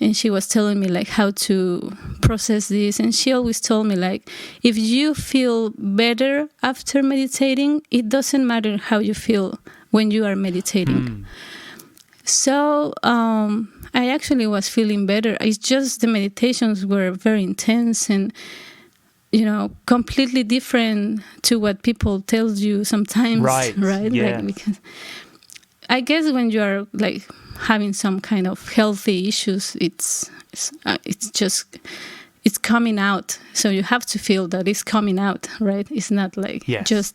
and she was telling me like how to process this. And she always told me, like, if you feel better after meditating, it doesn't matter how you feel when you are meditating. So I actually was feeling better. It's just the meditations were very intense and completely different to what people tell you sometimes, right? Yeah. Like, because I guess when you are like having some kind of healthy issues, it's coming out. So you have to feel that it's coming out, right? It's not like just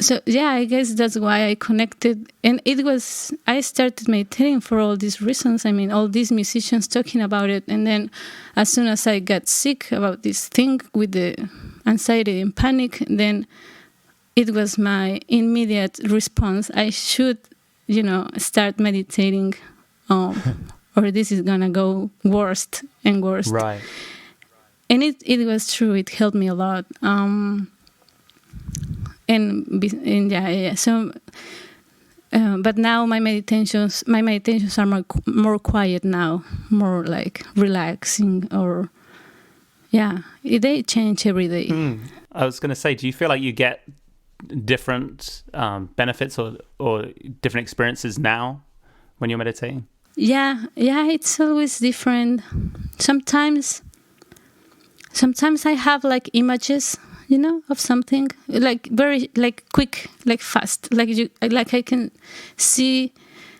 So yeah, I guess that's why I connected, and I started meditating for all these reasons. I mean, all these musicians talking about it, and then as soon as I got sick about this thing with the anxiety and panic, then it was my immediate response. I should, start meditating, or this is gonna go worse and worse. Right. And it was true. It helped me a lot. And yeah. So, but now my meditations are more quiet now, more like relaxing, or they change every day. I was going to say, do you feel like you get different benefits or different experiences now when you're meditating? Yeah, it's always different. Sometimes I have like images, of something, like very like quick, like fast, like I can see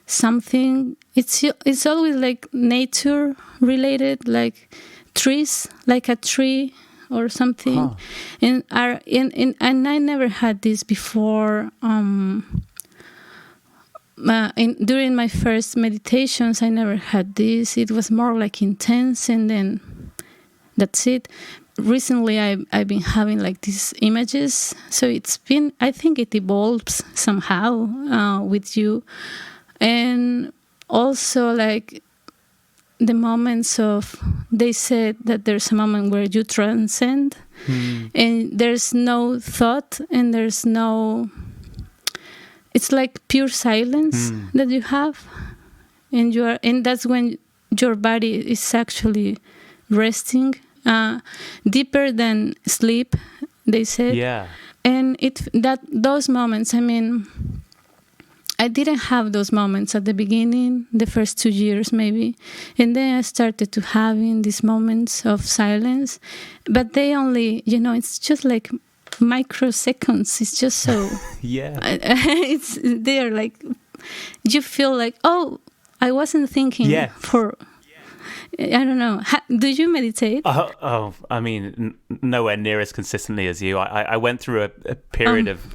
something. It's always like nature related, like trees, like a tree or something. And I never had this before. During my first meditations, I never had this. It was more like intense, and then that's it. Recently, I've been having like these images, so I think it evolves somehow with you, and also like the moments they said that there's a moment where you transcend, and there's no thought, and it's like pure silence that you have. and that's when your body is actually resting, deeper than sleep, they said. Yeah. And those moments, I mean, I didn't have those moments at the beginning, the first 2 years maybe. And then I started to having these moments of silence. But they only, it's just like microseconds. It's just so... Yeah. They're like, you feel like, oh, I wasn't thinking for... I don't know. Do you meditate? I mean, nowhere near as consistently as you. I went through a period of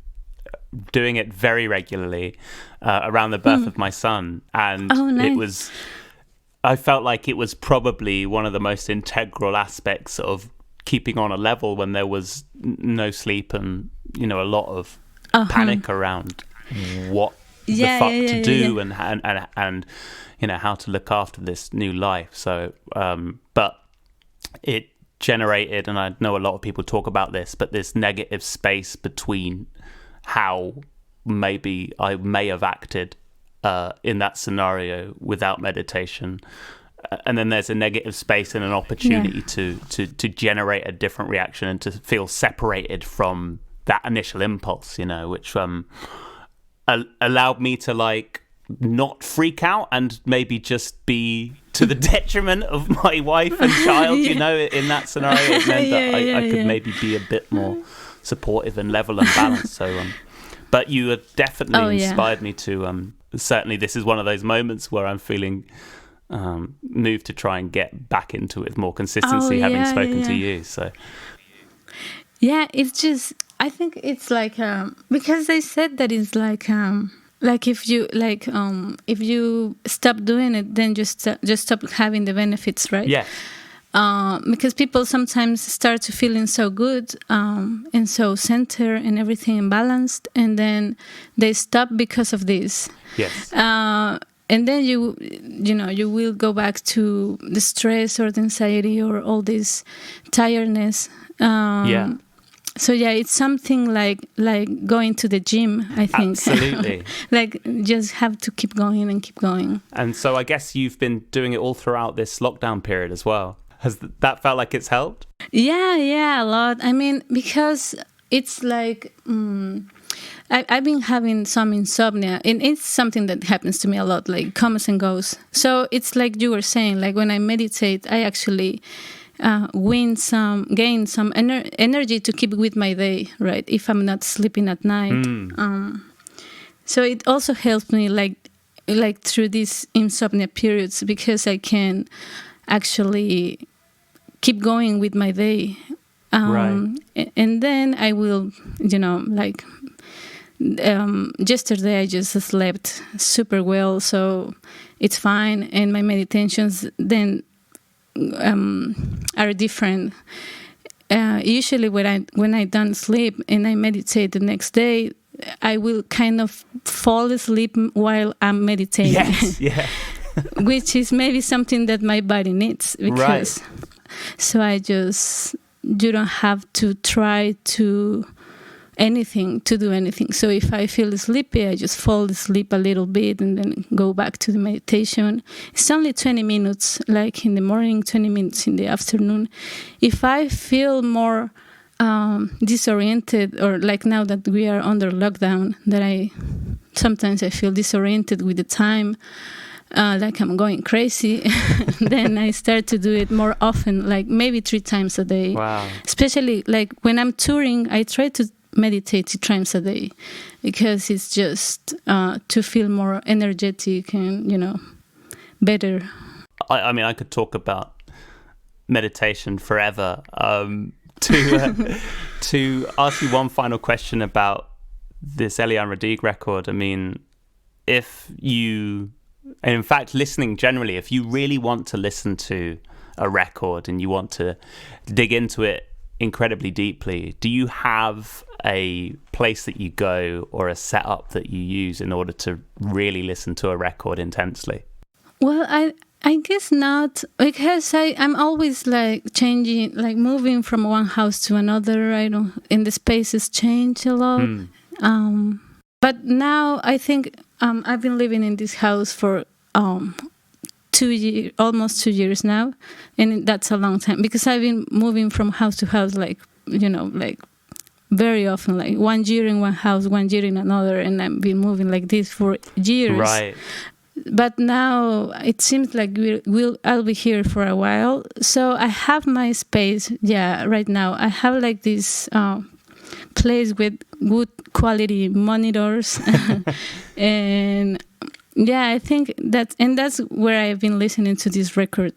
doing it very regularly around the birth of my son, and nice. I felt like it was probably one of the most integral aspects of keeping on a level when there was no sleep and a lot of panic around what the fuck to do and how to look after this new life. So but it generated, and I know a lot of people talk about this, but this negative space between how maybe I may have acted in that scenario without meditation, and then there's a negative space and an opportunity to generate a different reaction and to feel separated from that initial impulse, which allowed me to like not freak out and maybe just be to the detriment of my wife and child. In that scenario, it meant that I could maybe be a bit more supportive and level and balanced. So but you have definitely inspired me to certainly this is one of those moments where I'm feeling moved to try and get back into it with more consistency, having spoken to you. So it's just, I think it's like because they said that it's like if you stop doing it, then just stop having the benefits, right? Yeah. Because people sometimes start to feeling so good and so centered and everything balanced, and then they stop because of this. Yes. And then you will go back to the stress or the anxiety or all this tiredness. So it's something like going to the gym, I think. Absolutely. Like just have to keep going and keep going. And so I guess you've been doing it all throughout this lockdown period as well. Has that felt like it's helped? Yeah, a lot. I mean, because it's like I've been having some insomnia, and it's something that happens to me a lot, like comes and goes. So it's like you were saying, like when I meditate, I actually gain some energy to keep with my day, right? If I'm not sleeping at night. So it also helps me like through these insomnia periods, because I can actually keep going with my day. Right. And then I will, yesterday I just slept super well, so it's fine. And my meditations then are different. Usually when I don't sleep and I meditate the next day, I will kind of fall asleep while I'm meditating. Yes, yeah. Which is maybe something that my body needs, because so you don't have to try to do anything. So if I feel sleepy, I just fall asleep a little bit and then go back to the meditation. It's only 20 minutes, like in the morning, 20 minutes in the afternoon. If I feel more disoriented, or like now that we are under lockdown, that sometimes I feel disoriented with the time, like I'm going crazy, then I start to do it more often, like maybe 3 times a day. Wow. Especially like when I'm touring, I try to meditate 3 times a day, because it's just to feel more energetic and better. I mean, I could talk about meditation forever. To ask you one final question about this Eliane Radigue record. I mean, if you, and in fact listening generally, if you really want to listen to a record and you want to dig into it incredibly deeply, do you have a place that you go or a setup that you use in order to really listen to a record intensely? Well, I guess not, because I'm always like changing, like moving from one house to another. And the spaces change a lot. But now I think I've been living in this house for almost 2 years now, and that's a long time because I've been moving from house to house, like very often, like 1 year in one house, 1 year in another, and I've been moving like this for years. Right. But now it seems like I'll be here for a while, so I have my space. Yeah, right now I have like this place with good quality monitors, and yeah, I think that's where I've been listening to this record.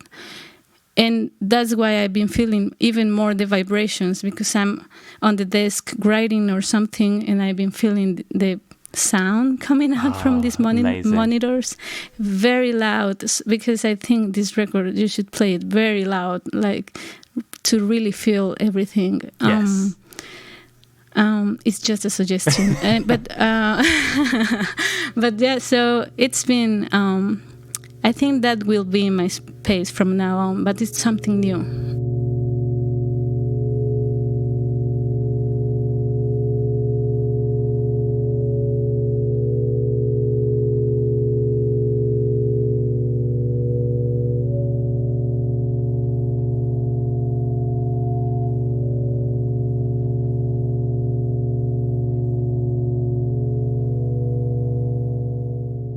And that's why I've been feeling even more the vibrations, because I'm on the desk writing or something, and I've been feeling the sound coming out from these monitors very loud, because I think this record, you should play it very loud, like to really feel everything. Yes. It's just a suggestion. But yeah, so it's been... I think that will be my space from now on, but it's something new.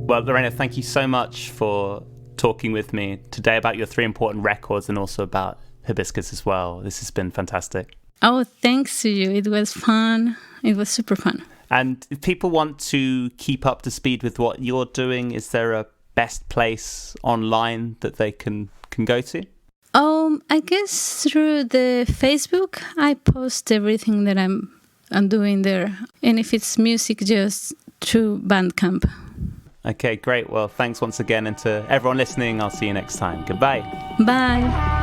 Well, Lorena, thank you so much for talking with me today about your 3 important records and also about Hibiscus as well. This has been fantastic. Oh, thanks to you. It was fun. It was super fun. And if people want to keep up to speed with what you're doing, is there a best place online that they can go to? I guess through the Facebook. I post everything that I'm doing there. And if it's music, just through Bandcamp. Okay, great. Well, thanks once again. And to everyone listening, I'll see you next time. Goodbye. Bye.